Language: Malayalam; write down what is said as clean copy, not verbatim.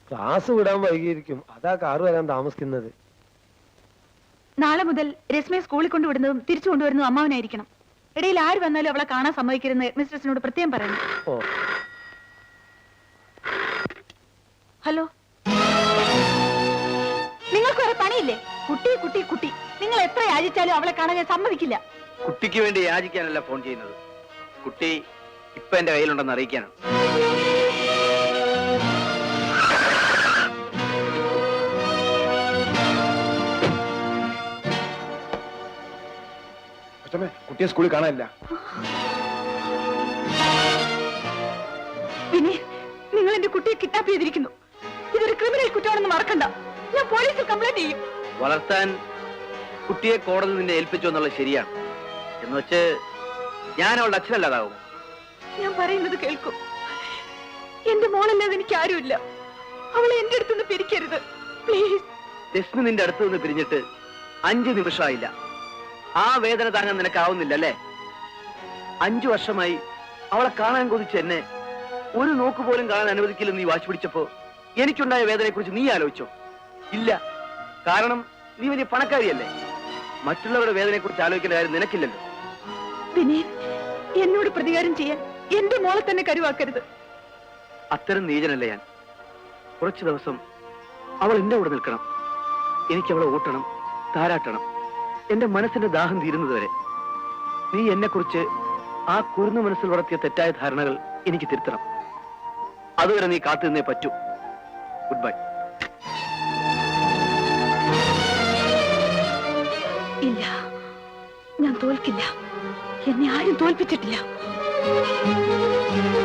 ക്ലാസ് വിടാൻ വൈകിയിരിക്കും, അതാ കാറ് വരാൻ താമസിക്കുന്നത്. നാളെ മുതൽ രശ്മിയെ സ്കൂളിൽ കൊണ്ടുവിടുന്നതും തിരിച്ചു കൊണ്ടുവരുന്നതും അമ്മാവനായിരിക്കണം. ഇടയിൽ ആര് വന്നാലും അവളെ കാണാൻ സമ്മതിക്കരുന്ന് ഹെഡ്മിസ്ട്രസിനോട് പ്രത്യേകം പറയണം. ഓ. ഹലോ, നിങ്ങൾക്ക് വേറെ പണിയില്ലേ? കുട്ടി കുട്ടി കുട്ടി, നിങ്ങൾ എത്ര യാചിച്ചാലും അവളെ കാണാൻ ഞാൻ സമ്മതിക്കില്ല. കുട്ടിക്ക് വേണ്ടി യാചിക്കാനല്ല ഫോൺ ചെയ്യുന്നത്, കുട്ടി ഇപ്പൊ എന്റെ കയ്യിലുണ്ടെന്ന് അറിയിക്കാനാണ്. കുട്ടിയെ സ്കൂളിൽ കാണാനില്ല. പിന്നെ നിങ്ങൾ എന്റെ കുട്ടിയെ കിഡ്നാപ്പ് ചെയ്തിരിക്കുന്നു. ഇതൊരു ക്രിമിനൽ കുറ്റമാണെന്ന് മറക്കണ്ട. ഞാൻ പോലീസിൽ കംപ്ലൈന്റ് ചെയ്യും. വളർത്താൻ കുട്ടിയെ കോടതി നിന്നെ ഏൽപ്പിച്ചു എന്നുള്ളത് ശരിയാണ്. എന്ന് വെച്ച് ഞാൻ അവളുടെ അച്ഛനല്ലാതാവും. ഞാൻ പറയുന്നത് കേൾക്കും. എന്റെ മോളല്ലാതെ എനിക്ക് ആരുമില്ല. അവളെ എന്റെ അടുത്തുനിന്ന് പിരിക്കരുത് പ്ലീസ്. രശ്മി നിന്റെ അടുത്ത് നിന്ന് പിരിഞ്ഞിട്ട് 5 നിമിഷമായില്ല. ആ വേദന താങ്ങാൻ നിനക്കാവുന്നില്ല അല്ലേ? 5 വർഷമായി അവളെ കാണാൻ കൊതിച്ച് എന്നെ ഒരു നോക്ക് പോലും കാണാൻ അനുവദിക്കില്ലെന്ന് നീ വാശി പിടിച്ചപ്പോ എനിക്കുണ്ടായ വേദനയെ കുറിച്ച് നീ ആലോചിച്ചോ? ഇല്ല. കാരണം നീ വലിയ പണക്കാരിയല്ലേ. മറ്റുള്ളവരുടെ വേദനയെ കുറിച്ച് ആലോചിക്കേണ്ട കാര്യം നിനക്കില്ലല്ലോ. വിനീത്, എന്നോട് പ്രതികാരം ചെയ്യാൻ എന്റെ മോളെ തന്നെ കരുവാക്കരുത്. അത്തരം നീചനല്ലേ ഞാൻ. കുറച്ചു ദിവസം അവൾ എന്റെ കൂടെ നിൽക്കണം. എനിക്ക് അവളെ ഓട്ടണം, താരാട്ടണം. എന്റെ മനസ്സിന്റെ ദാഹം തീരുന്നത് വരെ. നീ എന്നെ കുറിച്ച് ആ കുരുന്നു മനസ്സിൽ വളർത്തിയ തെറ്റായ ധാരണകൾ എനിക്ക് തിരുത്തണം. അതുവരെ നീ കാത്തു നിന്നേ പറ്റൂ. Good bye. ഇല്ല, ഞാൻ തോൽക്കില്ല. എന്നെ ആരും തോൽപ്പിച്ചിട്ടില്ല.